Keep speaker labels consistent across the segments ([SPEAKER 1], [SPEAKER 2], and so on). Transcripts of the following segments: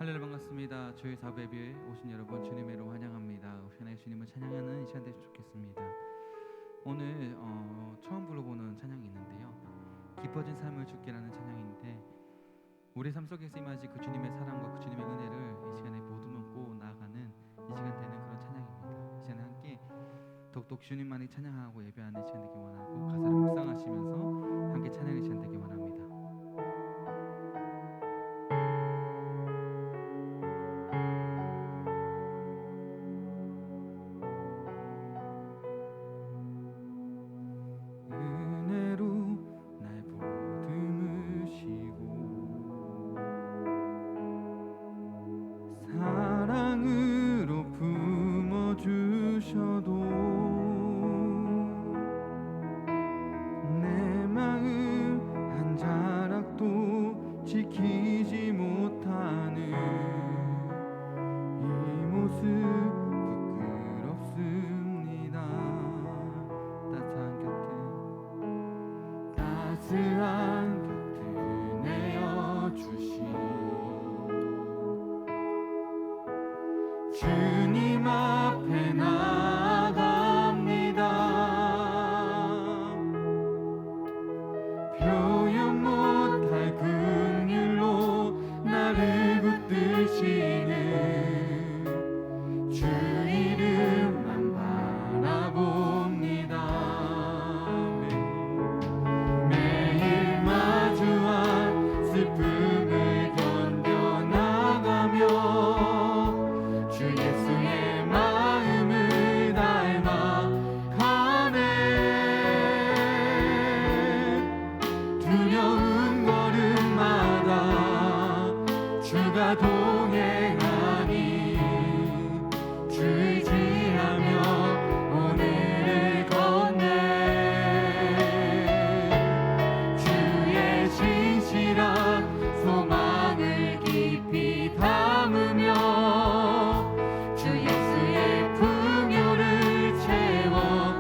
[SPEAKER 1] 할렐루야, 반갑습니다. 주의 사부 예배에 오신 여러분 주님의 이름으로 환영합니다. 오시나의 주님을 찬양하는 이 시간 되시면 좋겠습니다. 오늘 처음 불러보는 찬양이 있는데요, 깊어진 삶을 주께라는 찬양인데, 우리 삶 속에서 임하시 그 주님의 사랑과 그 주님의 은혜를 이 시간에 모두 놓고 나아가는 이 시간 되는 그런 찬양입니다. 이 시간에 함께 독독 주님만이 찬양하고 예배하는 시간 되기 원하고, 가사를 묵상하시면서 함께 찬양의 시간 되기 원합니다.
[SPEAKER 2] 지키지 못하는 이 모습 부끄럽습니다. 따스한 곁을 내어주신 주님 앞에 나갑니다. 표현 못할 나를 붙드시는 주 이름만 바라봅니다. 매일 마주한 슬픔을 견뎌나가며 주 예수의 마음을 닮아가네. 두려운 걸음마다 주가 동행하니 주를 의지하며 오늘을 건네. 주의 진실한 소망을 깊이 담으며 주 예수의 풍요를 채워가네.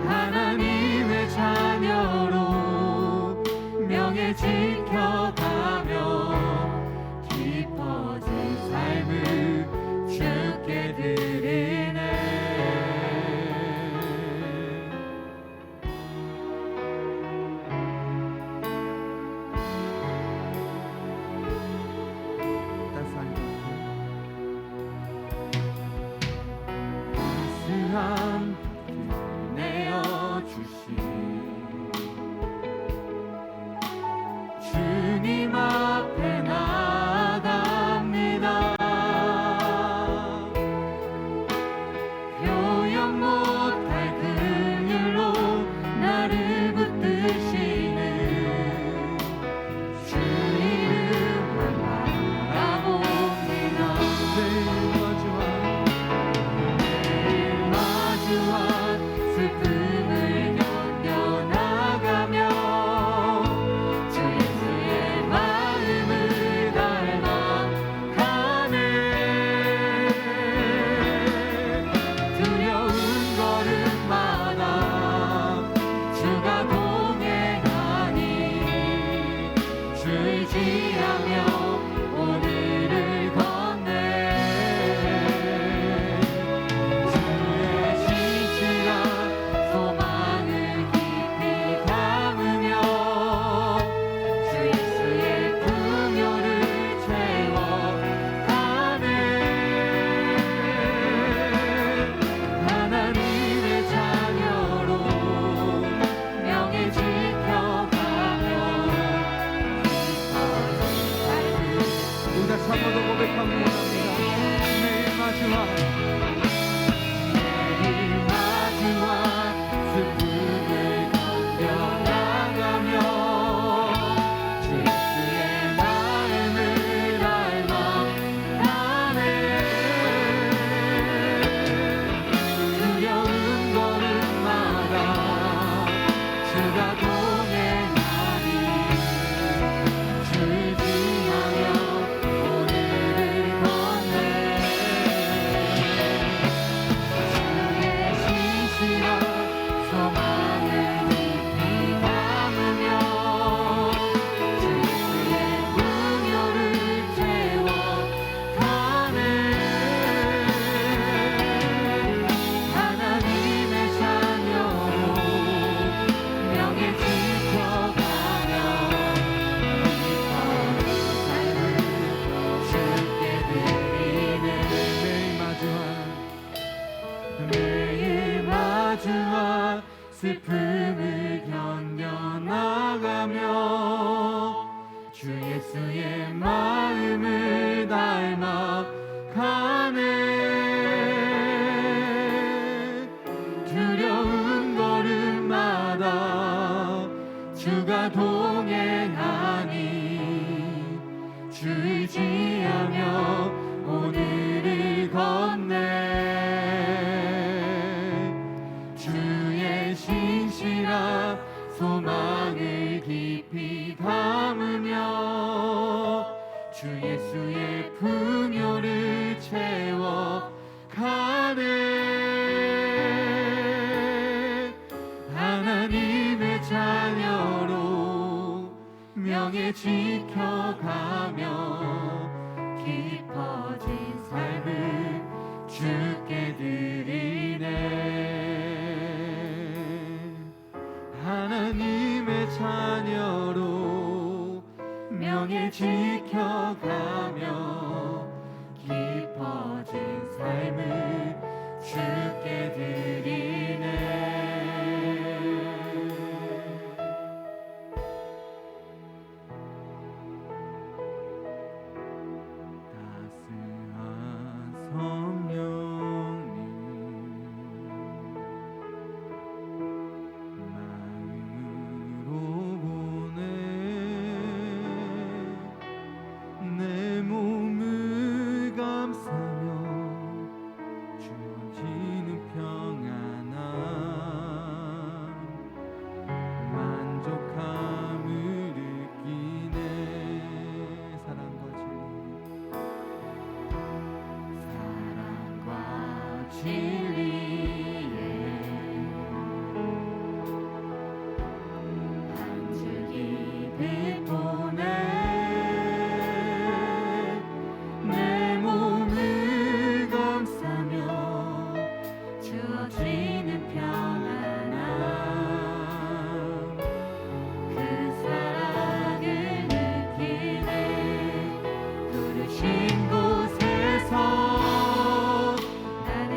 [SPEAKER 2] 하나님의 자녀로 명예 지켜가며 깊어진 삶을 주께 드리네. 따스한 빛을 내어주신 주님 앞에 나갑니다. 표현 못할 긍휼로 나를 붙드시는 주 이름만 바라봅니다. 매일 마주한 슬픔을 견뎌나가며 주를 지하며 오늘을 슬픔을 견뎌나가며 주 예수의 마음을 닮아가네. 두려운 걸음마다 주가 동행하니 주 의지하며 오늘을 걷네. 주의 신실한 소망을 깊이 담으며 주 예수의 풍요를 채워가네. 하나님의 자녀로 명예 지켜가며 깊어진 삶을 주께 드리네. 하나님의 자녀로 명예 지켜가며 깊어진 삶을 주께 드리네.
[SPEAKER 1] 따스한 성령님 마음으로 보내 내 몸을 감싸며 주어지는 평안함 만족함을 느끼네. 사랑과
[SPEAKER 2] 진리에 한줄기 빛 보내 내 몸을 감싸며 주어지는 평안함 그 사랑을 느끼네. 부르신 곳에서 나는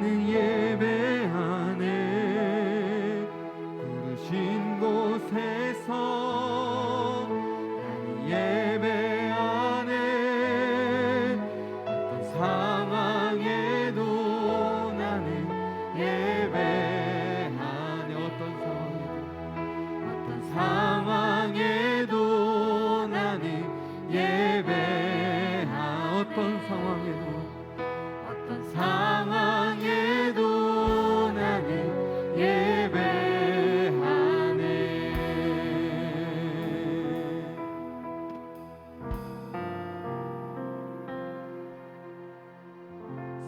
[SPEAKER 1] 나는 예배하네. 부르신 곳에서 나는 예배하네. 어떤 상황에도 나는 예배하네. 어떤 상황에도 나는 예배하네. 어떤 상황에도 나는 예배하네.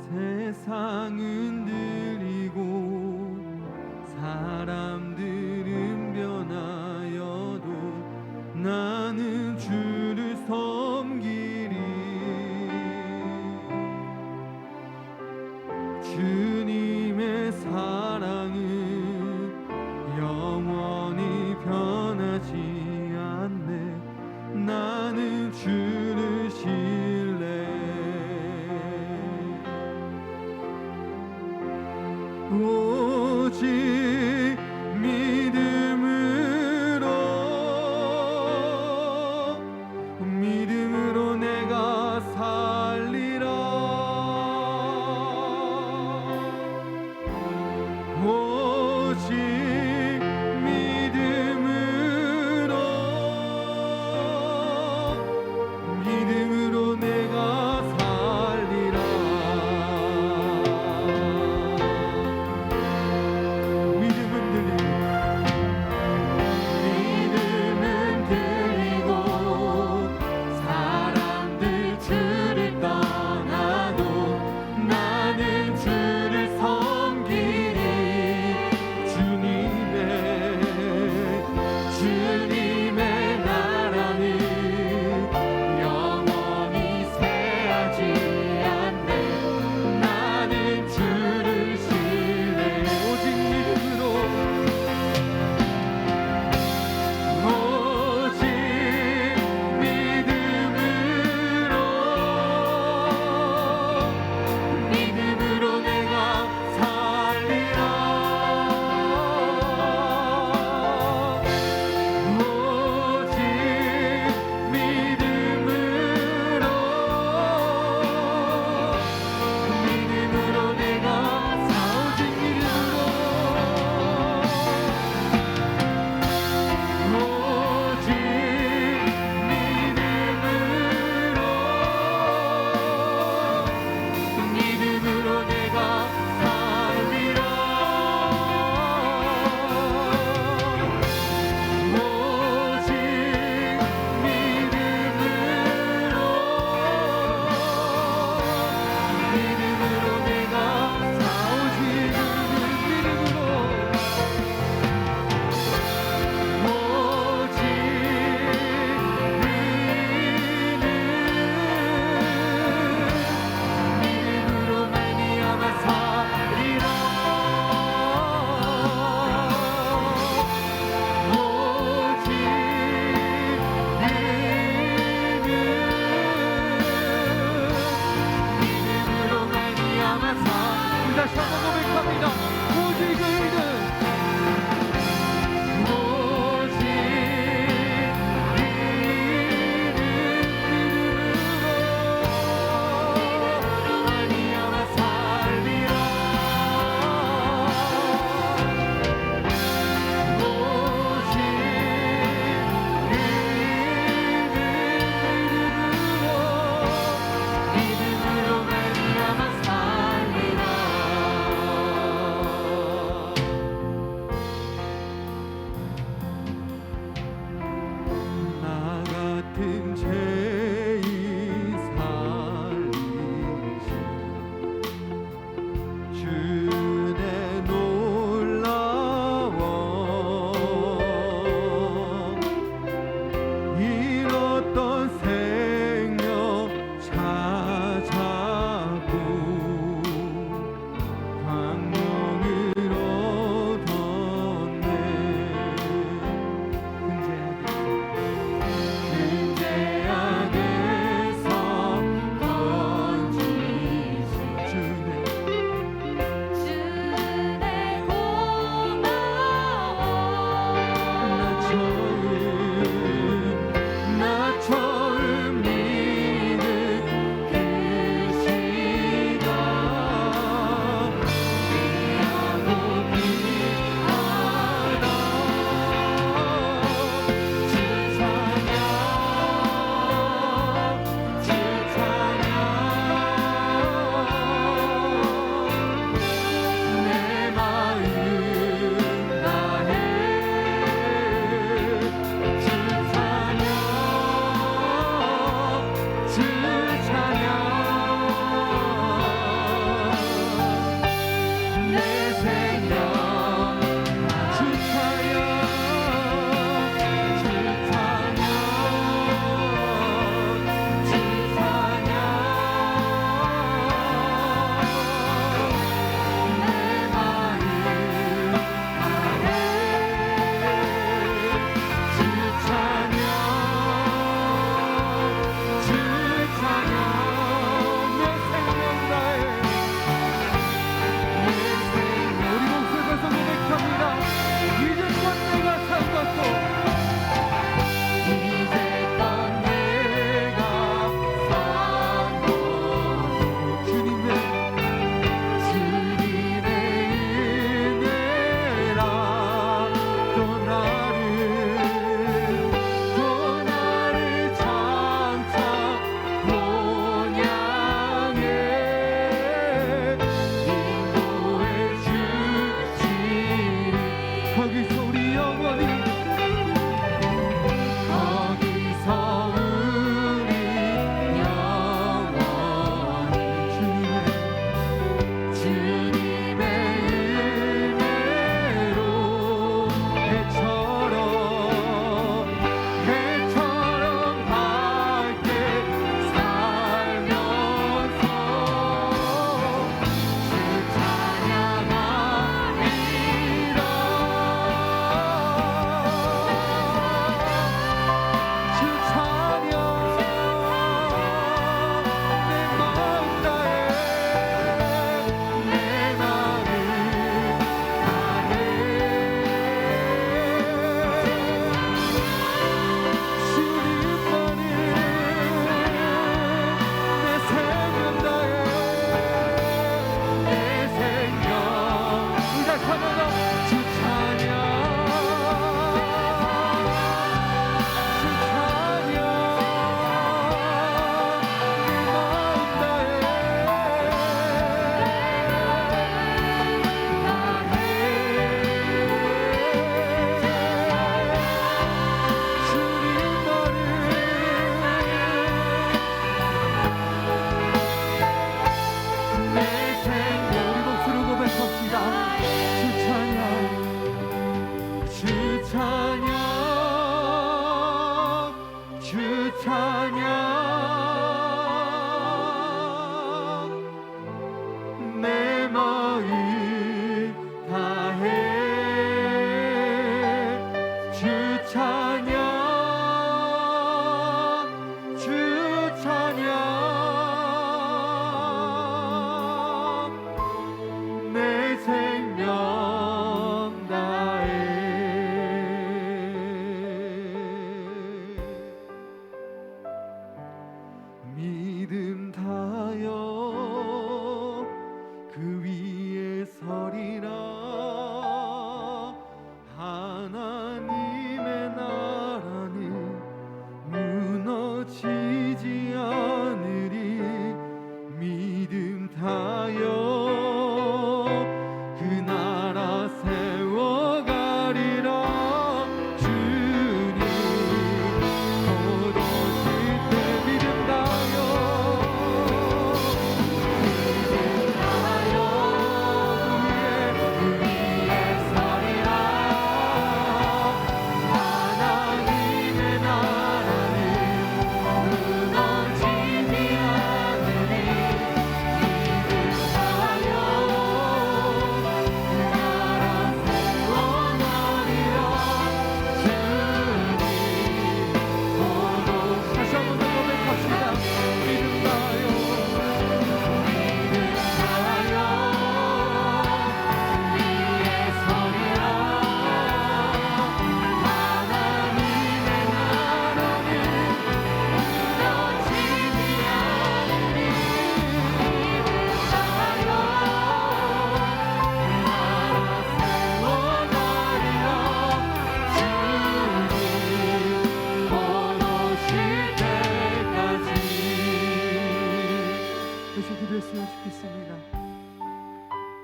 [SPEAKER 1] 세상은 들리고 사람들은 변하여도 나는 주를 섬기리. 주님의 사랑은 영원히 변하지 않네. 나는 주를 신뢰. 오직 믿음으로 내가 살리라. 오직 믿음으로 내가 살리라. 믿음은 들리고 사람들 주를 떠나도 나는 주를 섬기리. 주님의 나라는 영원히 쇠하지 않네. 나는 주를 신뢰. 오직 믿음으로 내가 살리라. 오직 믿음으로 내가 오직 믿음으로 내가 살리라. 오직 믿음으로 내가 믿음으로 말미암아 살리라. 오직 믿음으로 말미암아 살리라. 다시 한번 고백합니다. 오직 믿음으로 말미암아 살리라.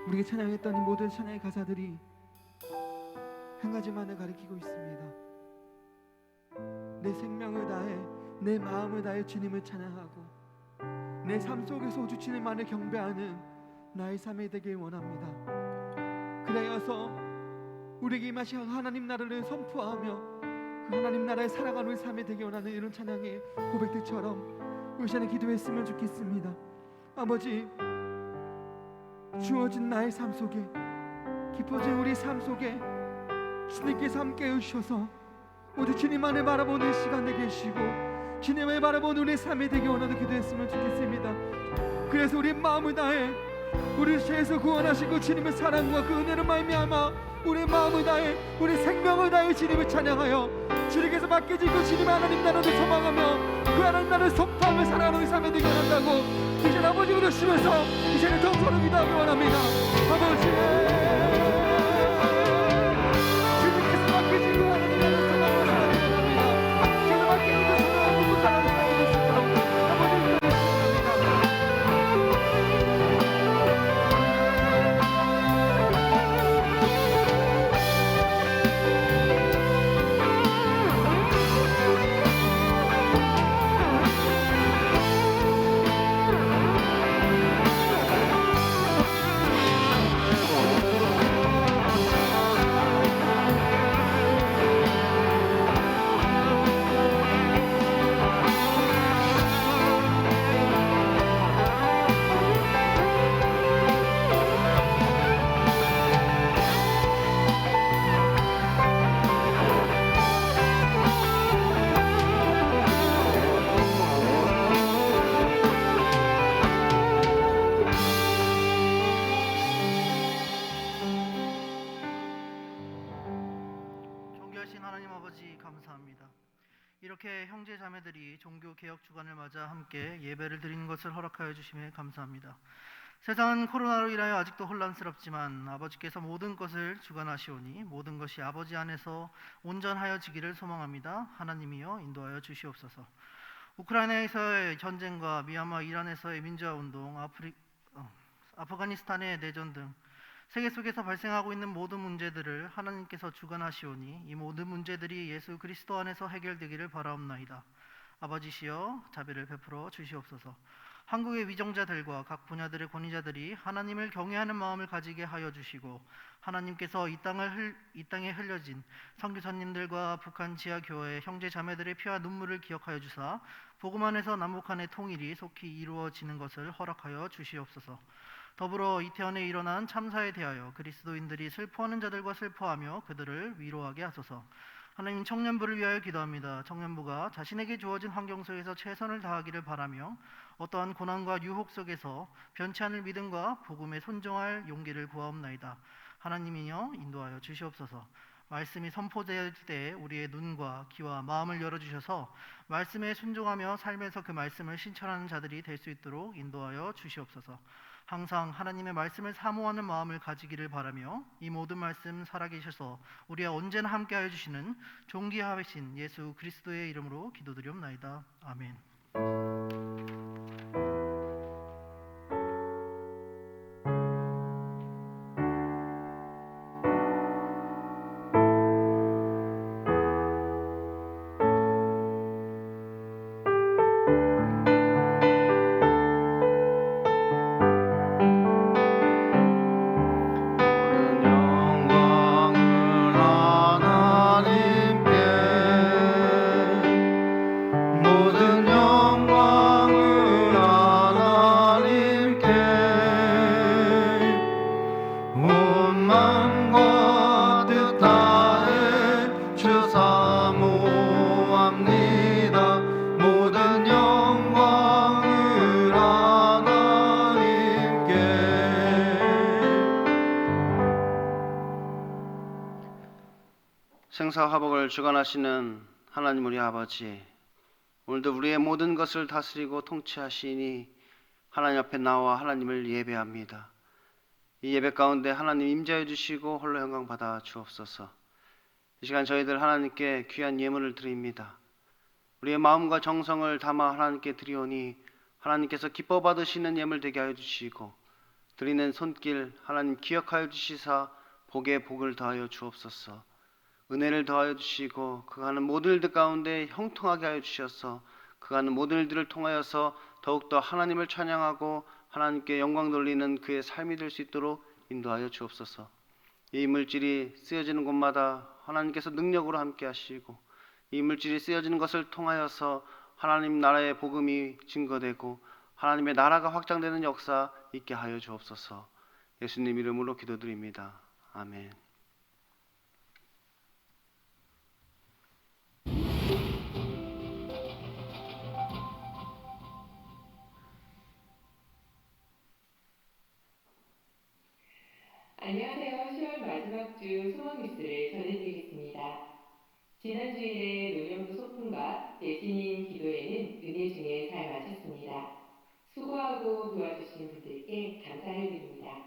[SPEAKER 1] 우리가 찬양했던 이 모든 찬양의 가사들이 한 가지만을 가리키고 있습니다. 내 생명을 다해 내 마음을 다해 주님을 찬양하고 내 삶 속에서 오직 주님만을 경배하는 나의 삶이 되길 원합니다. 그래서 우리에게 임하신 하나님 나라를 선포하며 그 하나님 나라에 살아가는 우리 삶이 되길 원하는 이런 찬양의 고백들처럼 우리 시간에 기도했으면 좋겠습니다. 아버지, 주어진 나의 삶 속에, 깊어진 우리 삶 속에 주님께서 함께 해주셔서 모두 주님만을 바라보는 시간 되게 해주시고 주님을 바라보는 우리의 삶이 되게 원하는 기도했으면 좋겠습니다. 그래서 우리 마음을 다해 우리 죄에서 구원하시고 주님의 사랑과 그 은혜로 말미암아 우리 마음을 다해 우리 생명을 다해 주님을 찬양하여 주님께서 맡겨지고 주님의 하나님 나라를 소망하며 그 하나님 나라를 선포하며 살아가는 우리 삶이 되게 원한다고 이제 아버지 그러시면서 이제는 더 서로 기도하기 원합니다. 아버지, 주님께서 맡겨지고 하나님 나라를 소망하며 살아가기 원합니다. 주님 맡겨지고 소망하고 살아가는 삶이 될 수 있도록 아버지 기도하기 원합니다.
[SPEAKER 3] 존귀하신 하나님 아버지 감사합니다. 이렇게 형제 자매들이 종교 개혁 주간을 맞아 함께 예배를 드리는 것을 허락하여 주심에 감사합니다. 세상은 코로나로 인하여 아직도 혼란스럽지만 아버지께서 모든 것을 주관하시오니 모든 것이 아버지 안에서 온전하여지기를 소망합니다. 하나님이여 인도하여 주시옵소서. 우크라이나에서의 전쟁과 미얀마 이란에서의 민주화 운동, 아프가니스탄의 내전 등 세계 속에서 발생하고 있는 모든 문제들을 하나님께서 주관하시오니 이 모든 문제들이 예수 그리스도 안에서 해결되기를 바라옵나이다. 아버지시여 자비를 베풀어 주시옵소서. 한국의 위정자들과 각 분야들의 권위자들이 하나님을 경외하는 마음을 가지게 하여 주시고 하나님께서 이 땅에 흘려진 선교사님들과 북한 지하교회 형제 자매들의 피와 눈물을 기억하여 주사 복음 안에서 남북 한의 통일이 속히 이루어지는 것을 허락하여 주시옵소서. 더불어 이태원에 일어난 참사에 대하여 그리스도인들이 슬퍼하는 자들과 슬퍼하며 그들을 위로하게 하소서. 하나님, 청년부를 위하여 기도합니다. 청년부가 자신에게 주어진 환경 속에서 최선을 다하기를 바라며 어떠한 고난과 유혹 속에서 변치 않을 믿음과 복음에 순종할 용기를 구하옵나이다. 하나님이여 인도하여 주시옵소서. 말씀이 선포될 때 우리의 눈과 귀와 마음을 열어주셔서 말씀에 순종하며 삶에서 그 말씀을 실천하는 자들이 될 수 있도록 인도하여 주시옵소서. 항상 하나님의 말씀을 사모하는 마음을 가지기를 바라며 이 모든 말씀 살아계셔서 우리와 언제나 함께하여 주시는 존귀하신 예수 그리스도의 이름으로 기도드리옵나이다. 아멘.
[SPEAKER 4] 생사화복을 주관하시는 하나님 우리 아버지, 오늘도 우리의 모든 것을 다스리고 통치하시니 하나님 앞에 나와 하나님을 예배합니다. 이 예배 가운데 하나님 임재해 주시고 홀로 영광 받아 주옵소서. 이 시간 저희들 하나님께 귀한 예물을 드립니다. 우리의 마음과 정성을 담아 하나님께 드리오니 하나님께서 기뻐 받으시는 예물 되게 하여 주시고 드리는 손길 하나님 기억하여 주시사 복에 복을 더하여 주옵소서. 은혜를 더하여 주시고 그가 하는 모든 일들 가운데 형통하게 하여 주셔서 그가 하는 모든 일들을 통하여서 더욱더 하나님을 찬양하고 하나님께 영광 돌리는 그의 삶이 될 수 있도록 인도하여 주옵소서. 이 물질이 쓰여지는 곳마다 하나님께서 능력으로 함께 하시고 이 물질이 쓰여지는 것을 통하여서 하나님 나라의 복음이 증거되고 하나님의 나라가 확장되는 역사 있게 하여 주옵소서. 예수님 이름으로 기도드립니다. 아멘.
[SPEAKER 5] 안녕하세요. 10월 마지막 주 소망 뉴스를 전해드리겠습니다. 지난 주일에 노년부 소풍과 대신인 기도회는 은혜 중에 잘 마쳤습니다. 수고하고 도와주신 분들께 감사를 드립니다.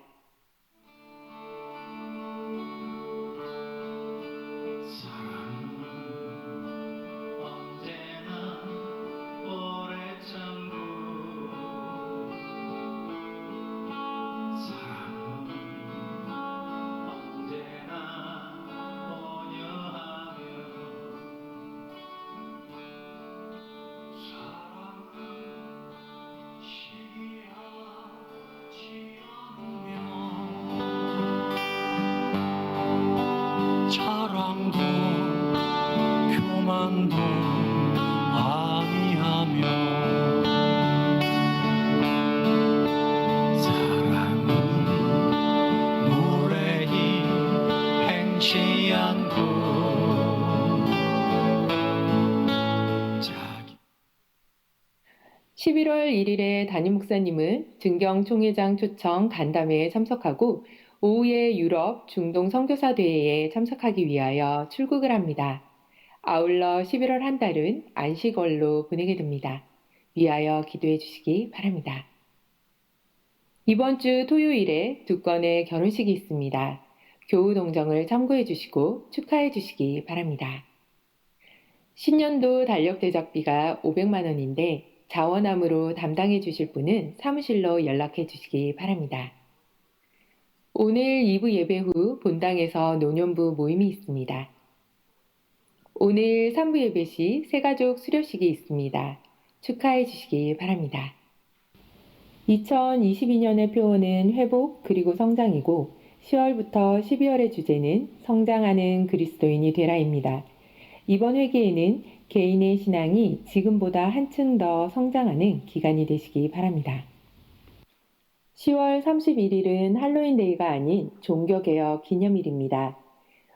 [SPEAKER 2] 자랑도 교만도 아니하며 사랑은 무례히 행치 않고 자기
[SPEAKER 5] 11월 1일에 담임 목사님은 증경 총회장 초청 간담회에 참석하고 오후에 유럽 중동 선교사 대회에 참석하기 위하여 출국을 합니다. 아울러 11월 한 달은 안식월로 보내게 됩니다. 위하여 기도해 주시기 바랍니다. 이번 주 토요일에 두 건의 결혼식이 있습니다. 교우 동정을 참고해 주시고 축하해 주시기 바랍니다. 신년도 달력 제작비가 500만 원인데 자원함으로 담당해 주실 분은 사무실로 연락해 주시기 바랍니다. 오늘 2부 예배 후 본당에서 노년부 모임이 있습니다. 오늘 3부 예배 시 새가족 수료식이 있습니다. 축하해 주시기 바랍니다. 2022년의 표어는 회복 그리고 성장이고 10월부터 12월의 주제는 성장하는 그리스도인이 되라입니다. 이번 회기에는 개인의 신앙이 지금보다 한층 더 성장하는 기간이 되시기 바랍니다. 10월 31일은 할로윈데이가 아닌 종교개혁 기념일입니다.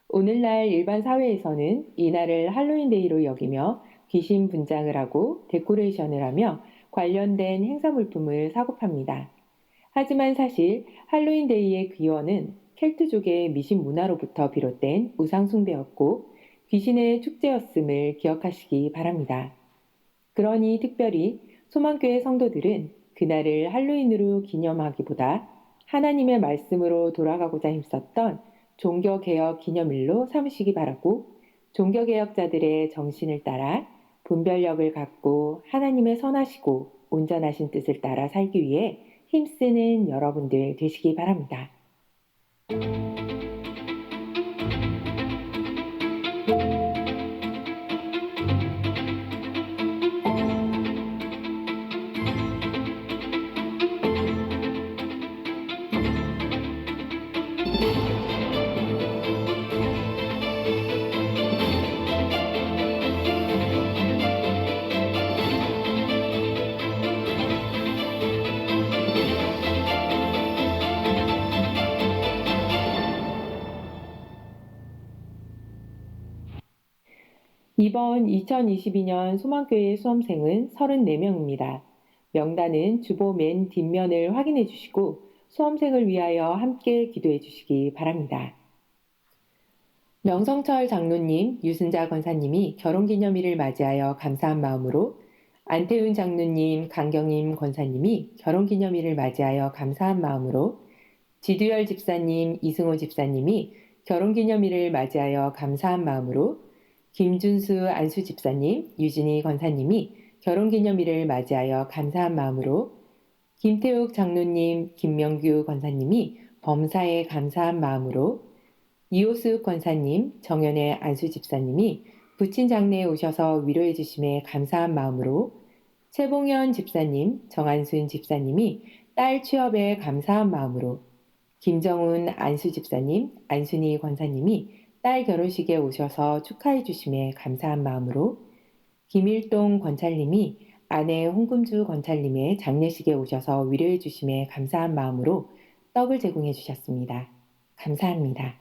[SPEAKER 5] 오늘날 일반 사회에서는 이날을 할로윈데이로 여기며 귀신 분장을 하고 데코레이션을 하며 관련된 행사 물품을 사고 팝니다. 하지만 사실 할로윈데이의 기원은 켈트족의 미신 문화로부터 비롯된 우상 숭배였고 귀신의 축제였음을 기억하시기 바랍니다. 그러니 특별히 소망교회 성도들은 그날을 할로윈으로 기념하기보다 하나님의 말씀으로 돌아가고자 힘썼던 종교개혁 기념일로 삼으시기 바라고 종교개혁자들의 정신을 따라 분별력을 갖고 하나님의 선하시고 온전하신 뜻을 따라 살기 위해 힘쓰는 여러분들 되시기 바랍니다. 이번 2022년 소망교회 수험생은 34명입니다. 명단은 주보 맨 뒷면을 확인해 주시고 수험생을 위하여 함께 기도해 주시기 바랍니다. 명성철 장로님, 유순자 권사님이 결혼기념일을 맞이하여 감사한 마음으로 안태훈 장로님, 강경임 권사님이 결혼기념일을 맞이하여 감사한 마음으로 지두열 집사님, 이승호 집사님이 결혼기념일을 맞이하여 감사한 마음으로 김준수 안수 집사님, 유진희 권사님이 결혼기념일을 맞이하여 감사한 마음으로 김태욱 장로님, 김명규 권사님이 범사에 감사한 마음으로, 이호숙 권사님, 정연의 안수 집사님이 부친 장례에 오셔서 위로해 주심에 감사한 마음으로, 최봉현 집사님, 정한순 집사님이 딸 취업에 감사한 마음으로, 김정훈 안수 집사님, 안순희 권사님이 딸 결혼식에 오셔서 축하해 주심에 감사한 마음으로, 김일동 권찰님이 아내 홍금주 권찰님의 장례식에 오셔서 위로해 주심에 감사한 마음으로 떡을 제공해 주셨습니다. 감사합니다.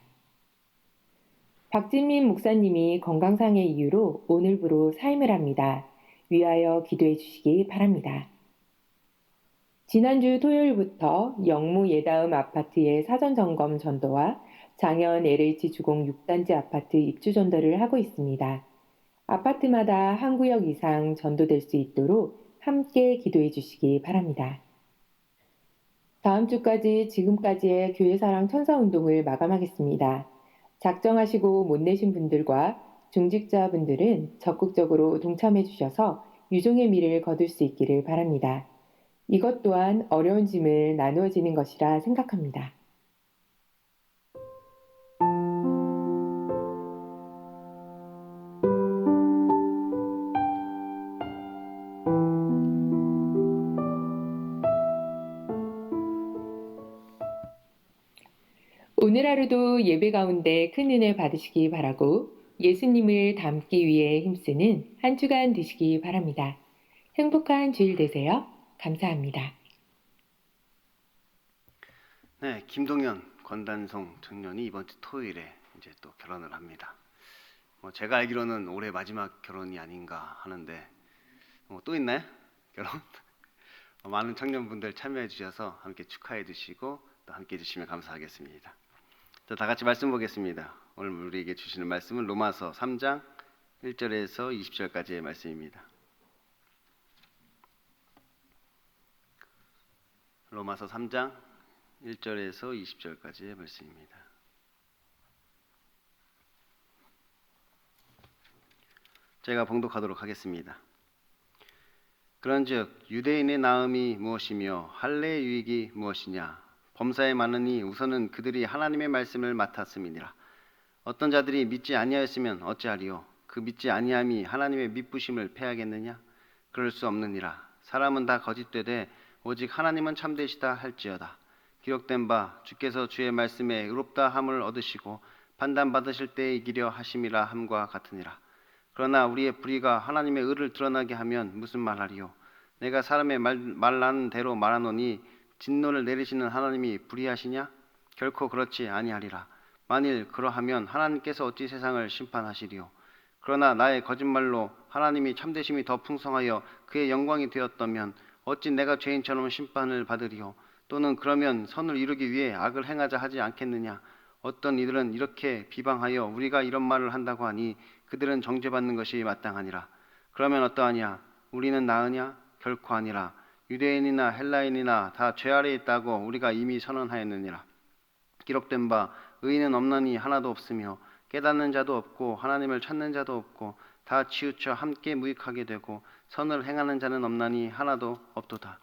[SPEAKER 5] 박진민 목사님이 건강상의 이유로 오늘부로 사임을 합니다. 위하여 기도해 주시기 바랍니다. 지난주 토요일부터 영무 예다음 아파트의 사전점검 전도와 장현 LH 주공 6단지 아파트 입주 전도를 하고 있습니다. 아파트마다 한 구역 이상 전도될 수 있도록 함께 기도해 주시기 바랍니다. 다음 주까지 지금까지의 교회사랑 천사운동을 마감하겠습니다. 작정하시고 못 내신 분들과 중직자분들은 적극적으로 동참해 주셔서 유종의 미를 거둘 수 있기를 바랍니다. 이것 또한 어려운 짐을 나누어지는 것이라 생각합니다. 오늘 하루도 예배 가운데 큰 은혜 받으시기 바라고 예수님을 닮기 위해 힘쓰는 한 주간 되시기 바랍니다. 행복한 주일 되세요. 감사합니다.
[SPEAKER 4] 네, 김동현, 권단성 청년이 이번 주 토요일에 이제 또 결혼을 합니다. 제가 알기로는 올해 마지막 결혼이 아닌가 하는데 또 있나요? 결혼? 많은 청년분들 참여해 주셔서 함께 축하해 주시고 또 함께 해 주시면 감사하겠습니다. 자, 다 같이 말씀 보겠습니다. 오늘 우리에게 주시는 말씀은 로마서 3장 1절에서 20절까지의 말씀입니다. 로마서 3장 1절에서 20절까지의 말씀입니다. 제가 봉독하도록 하겠습니다. 그런즉 유대인의 나음이 무엇이며 할례의 유익이 무엇이냐? 범사에 많으니 우선은 그들이 하나님의 말씀을 맡았음이니라. 어떤 자들이 믿지 아니하였으면 어찌하리요? 그 믿지 아니함이 하나님의 믿부심을 패하겠느냐? 그럴 수 없느니라. 사람은 다 거짓되되 오직 하나님은 참되시다 할지어다. 기록된 바 주께서 주의 말씀에 의롭다 함을 얻으시고 판단받으실 때에 이기려 하심이라 함과 같으니라. 그러나 우리의 불의가 하나님의 의를 드러나게 하면 무슨 말하리요? 내가 사람의 말하는 대로 말하노니 진노를 내리시는 하나님이 불의하시냐? 결코 그렇지 아니하리라. 만일 그러하면 하나님께서 어찌 세상을 심판하시리요? 그러나 나의 거짓말로 하나님이 참되심이 더 풍성하여 그의 영광이 되었다면 어찌 내가 죄인처럼 심판을 받으리요? 또는 그러면 선을 이루기 위해 악을 행하자 하지 않겠느냐? 어떤 이들은 이렇게 비방하여 우리가 이런 말을 한다고 하니 그들은 정죄받는 것이 마땅하니라. 그러면 어떠하냐? 우리는 나으냐? 결코 아니라. 유대인이나 헬라인이나 다 죄 아래에 있다고 우리가 이미 선언하였느니라. 기록된 바 의인은 없나니 하나도 없으며 깨닫는 자도 없고 하나님을 찾는 자도 없고 다 치우쳐 함께 무익하게 되고 선을 행하는 자는 없나니 하나도 없도다.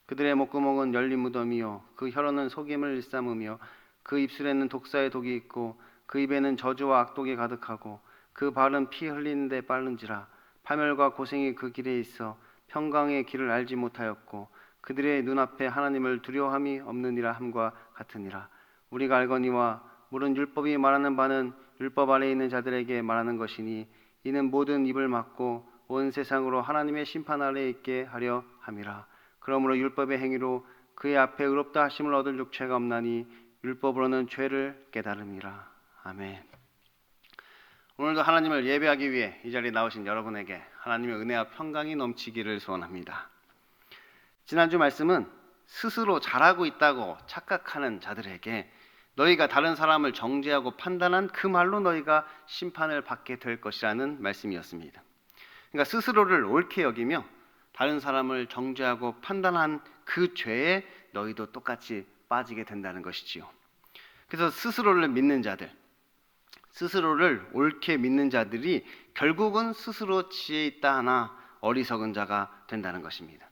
[SPEAKER 4] 그들의 목구멍은 열린 무덤이요 그 혀로는 속임을 일삼으며 그 입술에는 독사의 독이 있고 그 입에는 저주와 악독이 가득하고 그 발은 피 흘리는 데 빠른지라. 파멸과 고생이 그 길에 있어 평강의 길을 알지 못하였고 그들의 눈앞에 하나님을 두려워함이 없느니라 함과 같으니라. 우리가 알거니와 물은 율법이 말하는 바는 율법 아래 있는 자들에게 말하는 것이니 이는 모든 입을 막고 온 세상으로 하나님의 심판 아래에 있게 하려 함이라. 그러므로 율법의 행위로 그의 앞에 의롭다 하심을 얻을 육체가 없나니 율법으로는 죄를 깨달음이라. 아멘. 오늘도 하나님을 예배하기 위해 이 자리에 나오신 여러분에게 하나님의 은혜와 평강이 넘치기를 소원합니다. 지난주 말씀은 스스로 잘하고 있다고 착각하는 자들에게 너희가 다른 사람을 정죄하고 판단한 그 말로 너희가 심판을 받게 될 것이라는 말씀이었습니다. 그러니까 스스로를 옳게 여기며 다른 사람을 정죄하고 판단한 그 죄에 너희도 똑같이 빠지게 된다는 것이지요. 그래서 스스로를 믿는 자들, 스스로를 옳게 믿는 자들이 결국은 스스로 지혜 있다 하나 어리석은 자가 된다는 것입니다.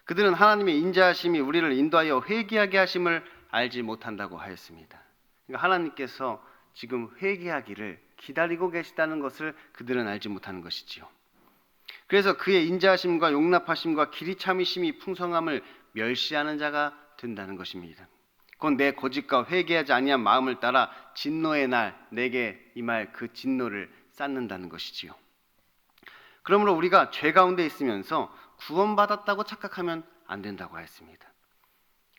[SPEAKER 4] 그들은 하나님의 인자하심이 우리를 인도하여 회개하게 하심을 알지 못한다고 하였습니다. 그러니까 하나님께서 지금 회개하기를 기다리고 계시다는 것을 그들은 알지 못하는 것이지요. 그래서 그의 인자하심과 용납하심과 길이 참으심이 풍성함을 멸시하는 자가 된다는 것입니다. 곧 내 고집과 회개하지 아니한 마음을 따라 진노의 날 내게 임할 그 진노를 쌓는다는 것이지요. 그러므로 우리가 죄 가운데 있으면서 구원받았다고 착각하면 안 된다고 하였습니다.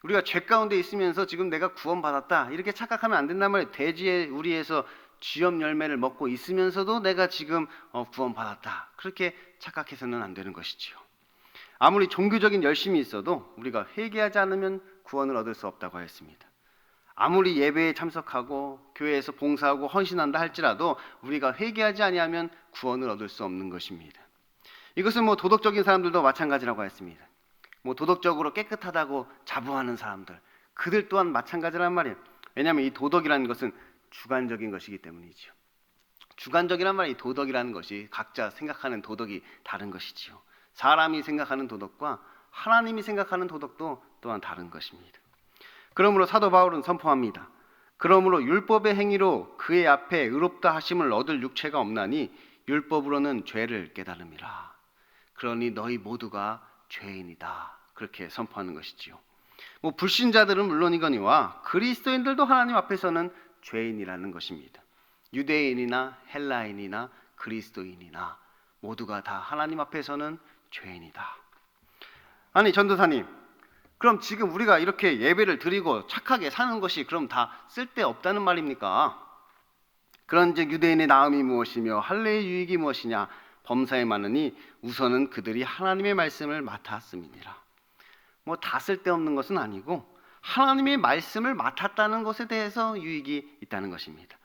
[SPEAKER 4] 우리가 죄 가운데 있으면서 지금 내가 구원받았다 이렇게 착각하면 안 된단 말이에요. 대지에 우리에서 쥐업 열매를 먹고 있으면서도 내가 지금 구원받았다 그렇게 착각해서는 안 되는 것이지요. 아무리 종교적인 열심이 있어도 우리가 회개하지 않으면 구원을 얻을 수 없다고 하였습니다. 아무리 예배에 참석하고 교회에서 봉사하고 헌신한다 할지라도 우리가 회개하지 아니하면 구원을 얻을 수 없는 것입니다. 이것은 도덕적인 사람들도 마찬가지라고 했습니다. 도덕적으로 깨끗하다고 자부하는 사람들, 그들 또한 마찬가지란 말이에요. 왜냐하면 이 도덕이라는 것은 주관적인 것이기 때문이죠. 주관적이란 말이 도덕이라는 것이 각자 생각하는 도덕이 다른 것이지요. 사람이 생각하는 도덕과 하나님이 생각하는 도덕도 또한 다른 것입니다. 그러므로 사도 바울은 선포합니다. 그러므로 율법의 행위로 그의 앞에 의롭다 하심을 얻을 육체가 없나니 율법으로는 죄를 깨달음이라. 그러니 너희 모두가 죄인이다. 그렇게 선포하는 것이지요. 불신자들은 물론이거니와 그리스도인들도 하나님 앞에서는 죄인이라는 것입니다. 유대인이나 헬라인이나 그리스도인이나 모두가 다 하나님 앞에서는 죄인이다. 아니 전도사님, 그럼 지금 우리가 이렇게 예배를 드리고 착하게 사는 것이 그럼 다 쓸데없다는 말입니까? 그런즉 유대인의 나음이 무엇이며 할례의 유익이 무엇이냐? 범사에 많으니 우선은 그들이 하나님의 말씀을 맡았음이니라. 다 쓸데없는 것은 아니고 하나님의 말씀을 맡았다는 것에 대해서 유익이 있다는 것입니다.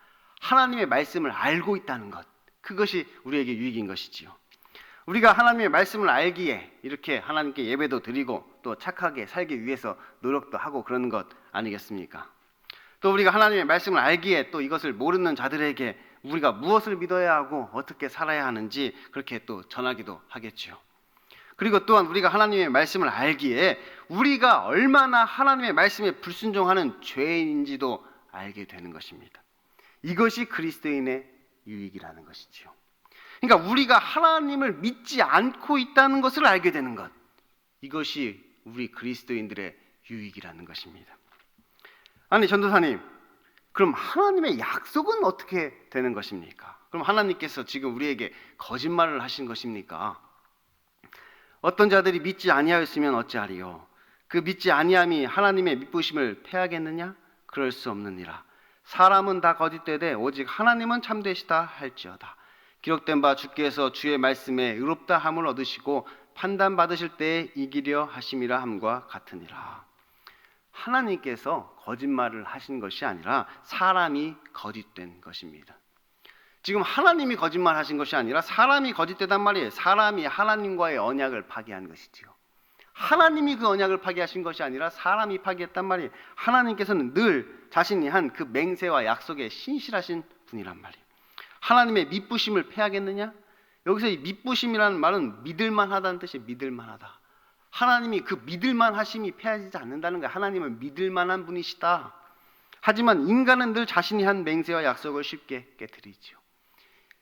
[SPEAKER 4] 하나님의 말씀을 알고 있다는 것, 그것이 우리에게 유익인 것이지요. 우리가 하나님의 말씀을 알기에 이렇게 하나님께 예배도 드리고 또 착하게 살기 위해서 노력도 하고 그러는 것 아니겠습니까? 또 우리가 하나님의 말씀을 알기에 또 이것을 모르는 자들에게 우리가 무엇을 믿어야 하고 어떻게 살아야 하는지 그렇게 또 전하기도 하겠지요. 그리고 또한 우리가 하나님의 말씀을 알기에 우리가 얼마나 하나님의 말씀에 불순종하는 죄인인지도 알게 되는 것입니다. 이것이 그리스도인의 유익이라는 것이지요. 그러니까 우리가 하나님을 믿지 않고 있다는 것을 알게 되는 것, 이것이 우리 그리스도인들의 유익이라는 것입니다. 아니 전도사님, 그럼 하나님의 약속은 어떻게 되는 것입니까? 그럼 하나님께서 지금 우리에게 거짓말을 하신 것입니까? 어떤 자들이 믿지 아니하였으면 어찌하리요? 그 믿지 아니함이 하나님의 믿부심을 패하겠느냐? 그럴 수 없느니라. 사람은 다 거짓되되 오직 하나님은 참되시다 할지어다. 기록된 바 주께서 주의 말씀에 의롭다 함을 얻으시고 판단 받으실 때에 이기려 하심이라 함과 같으니라. 하나님께서 거짓말을 하신 것이 아니라 사람이 거짓된 것입니다. 지금 하나님이 거짓말 하신 것이 아니라 사람이 거짓되단 말이에요. 사람이 하나님과의 언약을 파기한 것이지요. 하나님이 그 언약을 파기하신 것이 아니라 사람이 파기했단 말이에요. 하나님께서는 늘 자신이 한 그 맹세와 약속에 신실하신 분이란 말이에요. 하나님의 믿부심을 패하겠느냐? 여기서 이 믿부심이라는 말은 믿을만 하다는 뜻이에요. 믿을만 하다. 하나님이 그 믿을만 하심이 패하지 않는다는 거예요. 하나님은 믿을만한 분이시다. 하지만 인간은 늘 자신이 한 맹세와 약속을 쉽게 깨트리죠.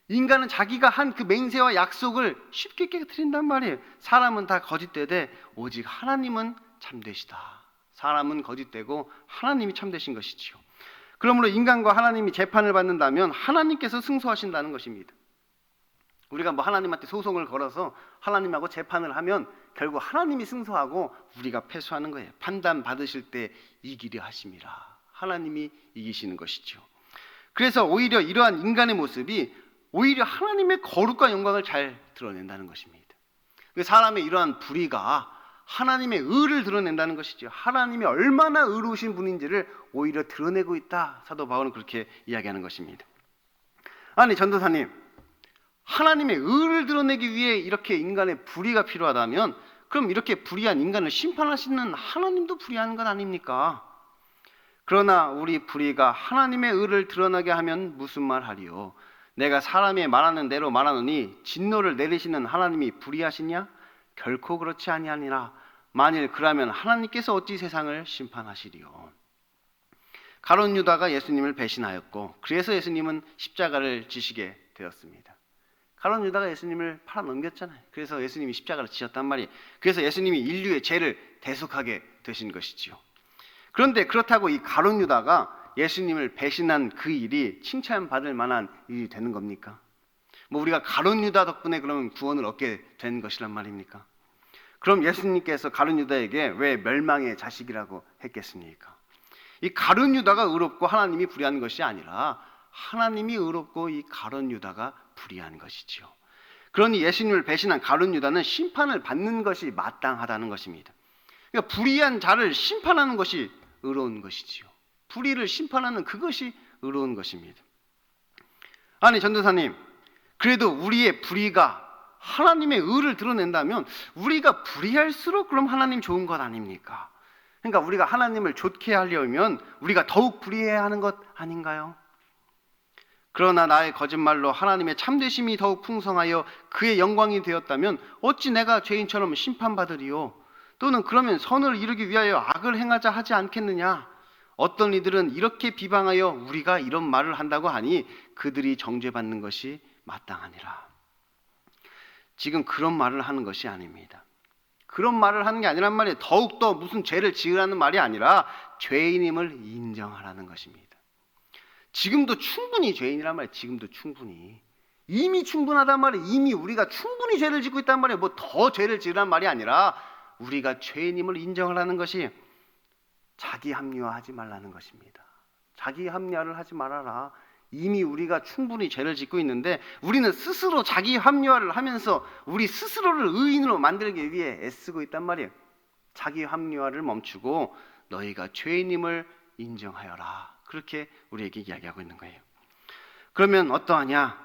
[SPEAKER 4] 인간은 자기가 한 그 맹세와 약속을 쉽게 깨트린단 말이에요. 사람은 다 거짓되되 오직 하나님은 참되시다. 사람은 거짓되고 하나님이 참되신 것이지요. 그러므로 인간과 하나님이 재판을 받는다면 하나님께서 승소하신다는 것입니다. 우리가 하나님한테 소송을 걸어서 하나님하고 재판을 하면 결국 하나님이 승소하고 우리가 패소하는 거예요. 판단 받으실 때 이기려 하심이라. 하나님이 이기시는 것이죠. 그래서 오히려 이러한 인간의 모습이 오히려 하나님의 거룩과 영광을 잘 드러낸다는 것입니다. 사람의 이러한 불의가 하나님의 의를 드러낸다는 것이죠. 하나님이 얼마나 의로우신 분인지를 오히려 드러내고 있다. 사도 바울은 그렇게 이야기하는 것입니다. 아니 전도사님, 하나님의 의를 드러내기 위해 이렇게 인간의 불의가 필요하다면 그럼 이렇게 불의한 인간을 심판하시는 하나님도 불의한 것 아닙니까? 그러나 우리 불의가 하나님의 의를 드러나게 하면 무슨 말 하리요? 내가 사람이 말하는 대로 말하노니 진노를 내리시는 하나님이 불의하시냐? 결코 그렇지 아니하니라. 만일 그라면 하나님께서 어찌 세상을 심판하시리요. 가룟 유다가 예수님을 배신하였고 그래서 예수님은 십자가를 지시게 되었습니다. 가룟 유다가 예수님을 팔아넘겼잖아요. 그래서 예수님이 십자가를 지셨단 말이에요. 그래서 예수님이 인류의 죄를 대속하게 되신 것이지요. 그런데 그렇다고 이 가룟 유다가 예수님을 배신한 그 일이 칭찬받을 만한 일이 되는 겁니까? 뭐 우리가 가룟 유다 덕분에 그러면 구원을 얻게 된 것이란 말입니까? 그럼 예수님께서 가룟 유다에게 왜 멸망의 자식이라고 했겠습니까? 이 가룟 유다가 의롭고 하나님이 불의한 것이 아니라 하나님이 의롭고 이 가룟 유다가 불의한 것이지요. 그러니 예수님을 배신한 가룟 유다는 심판을 받는 것이 마땅하다는 것입니다. 그러니까 불의한 자를 심판하는 것이 의로운 것이지요. 불의를 심판하는 그것이 의로운 것입니다. 아니 전도사님, 그래도 우리의 불의가 하나님의 의를 드러낸다면 우리가 불의할수록 그럼 하나님 좋은 것 아닙니까? 그러니까 우리가 하나님을 좋게 하려면 우리가 더욱 불의해야 하는 것 아닌가요? 그러나 나의 거짓말로 하나님의 참되심이 더욱 풍성하여 그의 영광이 되었다면 어찌 내가 죄인처럼 심판받으리요? 또는 그러면 선을 이루기 위하여 악을 행하자 하지 않겠느냐? 어떤 이들은 이렇게 비방하여 우리가 이런 말을 한다고 하니 그들이 정죄받는 것이 마땅하니라. 지금 그런 말을 하는 것이 아닙니다. 그런 말을 하는 게 아니란 말이에요. 더욱더 무슨 죄를 지으라는 말이 아니라 죄인임을 인정하라는 것입니다. 지금도 충분히 죄인이란 말이에요. 지금도 충분히. 이미 충분하단 말이에요. 이미 우리가 충분히 죄를 짓고 있단 말이에요. 뭐 더 죄를 지으란 말이 아니라 우리가 죄인임을 인정하라는 것이 자기 합리화하지 말라는 것입니다. 자기 합리화를 하지 말아라. 이미 우리가 충분히 죄를 짓고 있는데 우리는 스스로 자기 합리화를 하면서 우리 스스로를 의인으로 만들기 위해 애쓰고 있단 말이에요. 자기 합리화를 멈추고 너희가 죄인임을 인정하여라. 그렇게 우리에게 이야기하고 있는 거예요. 그러면 어떠하냐?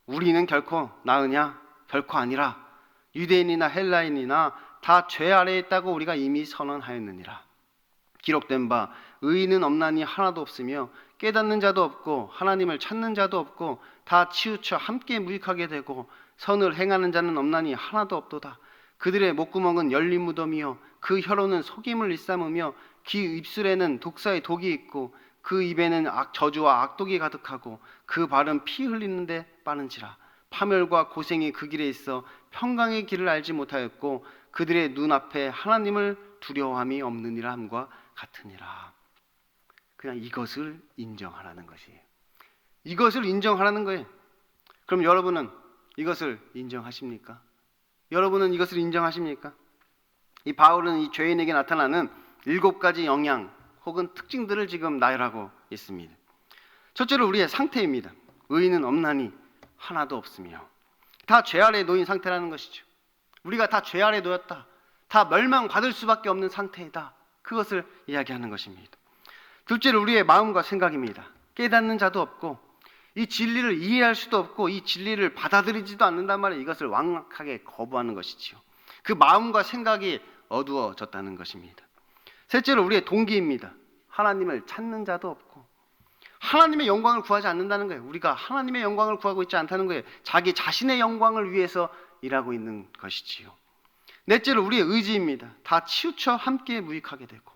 [SPEAKER 4] 우리는 결코 나으냐? 결코 아니라 유대인이나 헬라인이나 다 죄 아래에 있다고 우리가 이미 선언하였느니라. 기록된 바 의인은 없나니 하나도 없으며 깨닫는 자도 없고 하나님을 찾는 자도 없고 다 치우쳐 함께 무익하게 되고 선을 행하는 자는 없나니 하나도 없도다. 그들의 목구멍은 열린 무덤이요 그 혀로는 속임을 일삼으며 귀 입술에는 독사의 독이 있고 그 입에는 저주와 악독이 가득하고 그 발은 피 흘리는데 빠른지라. 파멸과 고생이 그 길에 있어 평강의 길을 알지 못하였고 그들의 눈앞에 하나님을 두려워함이 없느니라 함과 같으니라. 그냥 이것을 인정하라는 것이에요. 이것을 인정하라는 거예요. 그럼 여러분은 이것을 인정하십니까? 여러분은 이것을 인정하십니까? 이 바울은 이 죄인에게 나타나는 7가지 영향 혹은 특징들을 지금 나열하고 있습니다. 첫째로 우리의 상태입니다. 의인은 없나니 하나도 없으며 다 죄 아래에 놓인 상태라는 것이죠. 우리가 다 죄 아래에 놓였다. 다 멸망받을 수밖에 없는 상태이다. 그것을 이야기하는 것입니다. 둘째로 우리의 마음과 생각입니다. 깨닫는 자도 없고 이 진리를 이해할 수도 없고 이 진리를 받아들이지도 않는단 말이에요. 이것을 완악하게 거부하는 것이지요. 그 마음과 생각이 어두워졌다는 것입니다. 셋째로 우리의 동기입니다. 하나님을 찾는 자도 없고 하나님의 영광을 구하지 않는다는 거예요. 우리가 하나님의 영광을 구하고 있지 않다는 거예요. 자기 자신의 영광을 위해서 일하고 있는 것이지요. 넷째로 우리의 의지입니다. 다 치우쳐 함께 무익하게 되고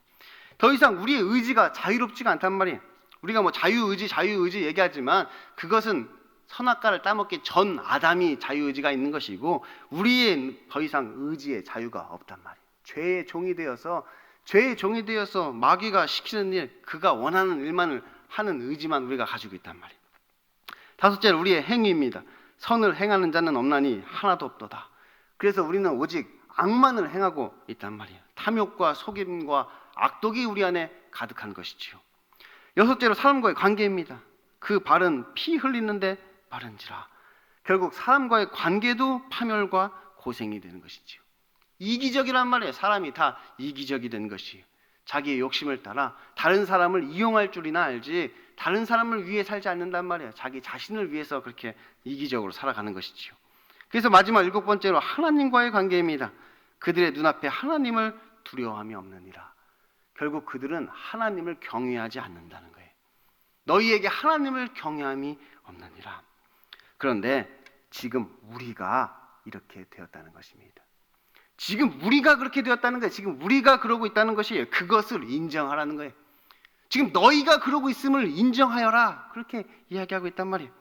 [SPEAKER 4] 더 이상 우리의 의지가 자유롭지가 않단 말이에요. 우리가 뭐 자유의지 얘기하지만 그것은 선악과를 따먹기 전 아담이 자유의지가 있는 것이고 우리의 더 이상 의지의 자유가 없단 말이에요. 죄의 종이 되어서 마귀가 시키는 일, 그가 원하는 일만을 하는 의지만 우리가 가지고 있단 말이에요. 다섯째로 우리의 행위입니다. 선을 행하는 자는 없나니 하나도 없도다. 그래서 우리는 오직 악만을 행하고 있단 말이에요. 탐욕과 속임과 악독이 우리 안에 가득한 것이지요. 여섯째로 사람과의 관계입니다. 그 발은 피 흘리는데 빠른지라. 결국 사람과의 관계도 파멸과 고생이 되는 것이지요. 이기적이란 말이에요. 사람이 다 이기적이 된 것이에요. 자기의 욕심을 따라 다른 사람을 이용할 줄이나 알지 다른 사람을 위해 살지 않는단 말이에요. 자기 자신을 위해서 그렇게 이기적으로 살아가는 것이지요. 그래서 마지막 7번째로 하나님과의 관계입니다. 그들의 눈앞에 하나님을 두려워함이 없느니라. 결국 그들은 하나님을 경외하지 않는다는 거예요. 너희에게 하나님을 경외함이 없느니라. 그런데 지금 우리가 이렇게 되었다는 것입니다. 지금 우리가 그렇게 되었다는 거예요. 지금 우리가 그러고 있다는 것이에요. 그것을 인정하라는 거예요. 지금 너희가 그러고 있음을 인정하여라. 그렇게 이야기하고 있단 말이에요.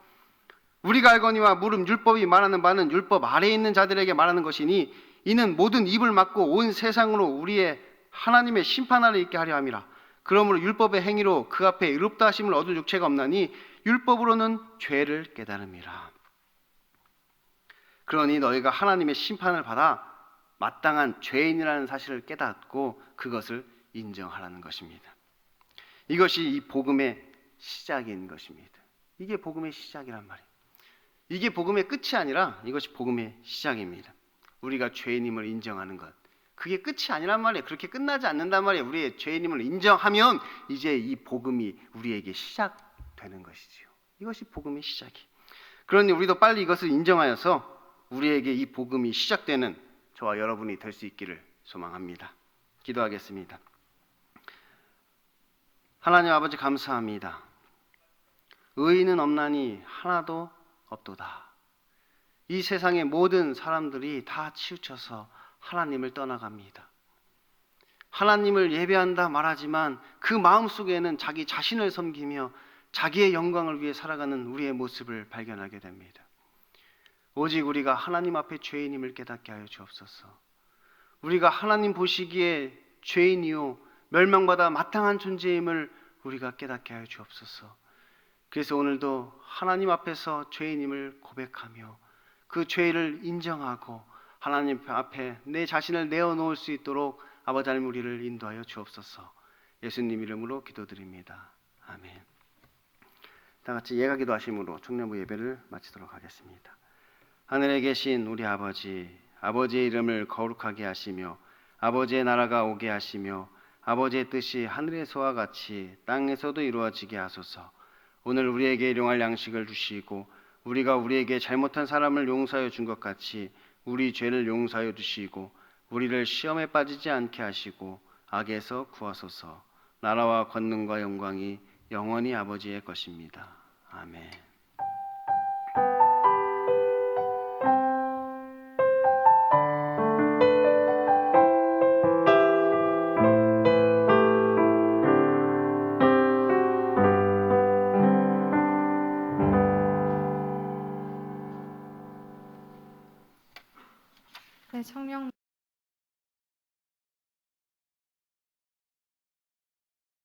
[SPEAKER 4] 우리가 알거니와 무릇 율법이 말하는 바는 율법 아래에 있는 자들에게 말하는 것이니 이는 모든 입을 막고 온 세상으로 우리의 하나님의 심판 아래 있게 하려 함이라. 그러므로 율법의 행위로 그 앞에 의롭다 하심을 얻을 육체가 없나니 율법으로는 죄를 깨달음이라. 그러니 너희가 하나님의 심판을 받아 마땅한 죄인이라는 사실을 깨닫고 그것을 인정하라는 것입니다. 이것이 이 복음의 시작인 것입니다. 이게 복음의 시작이란 말이에요. 이게 복음의 끝이 아니라 이것이 복음의 시작입니다. 우리가 죄인임을 인정하는 것. 그게 끝이 아니란 말이에요. 그렇게 끝나지 않는단 말이에요. 우리의 죄인임을 인정하면 이제 이 복음이 우리에게 시작되는 것이지요. 이것이 복음의 시작이에요. 그러니 우리도 빨리 이것을 인정하여서 우리에게 이 복음이 시작되는 저와 여러분이 될 수 있기를 소망합니다. 기도하겠습니다. 하나님 아버지 감사합니다. 의인은 없나니 하나도 없도다. 이 세상의 모든 사람들이 다 치우쳐서 하나님을 떠나갑니다. 하나님을 예배한다 말하지만 그 마음속에는 자기 자신을 섬기며 자기의 영광을 위해 살아가는 우리의 모습을 발견하게 됩니다. 오직 우리가 하나님 앞에 죄인임을 깨닫게 하여 주옵소서. 우리가 하나님 보시기에 죄인이요 멸망받아 마땅한 존재임을 우리가 깨닫게 하여 주옵소서. 그래서 오늘도 하나님 앞에서 죄인임을 고백하며 그 죄를 인정하고 하나님 앞에 내 자신을 내어놓을 수 있도록 아버지 하나님 우리를 인도하여 주옵소서. 예수님 이름으로 기도드립니다. 아멘. 다 같이 예가 기도하심으로 청년부 예배를 마치도록 하겠습니다. 하늘에 계신 우리 아버지, 아버지의 이름을 거룩하게 하시며 아버지의 나라가 오게 하시며 아버지의 뜻이 하늘에서와 같이 땅에서도 이루어지게 하소서. 오늘 우리에게 일용할 양식을 주시고 우리가 우리에게 잘못한 사람을 용서하여 준 것 같이 우리 죄를 용서하여 주시고 우리를 시험에 빠지지 않게 하시고 악에서 구하소서. 나라와 권능과 영광이 영원히 아버지의 것입니다. 아멘.
[SPEAKER 6] 네, 청년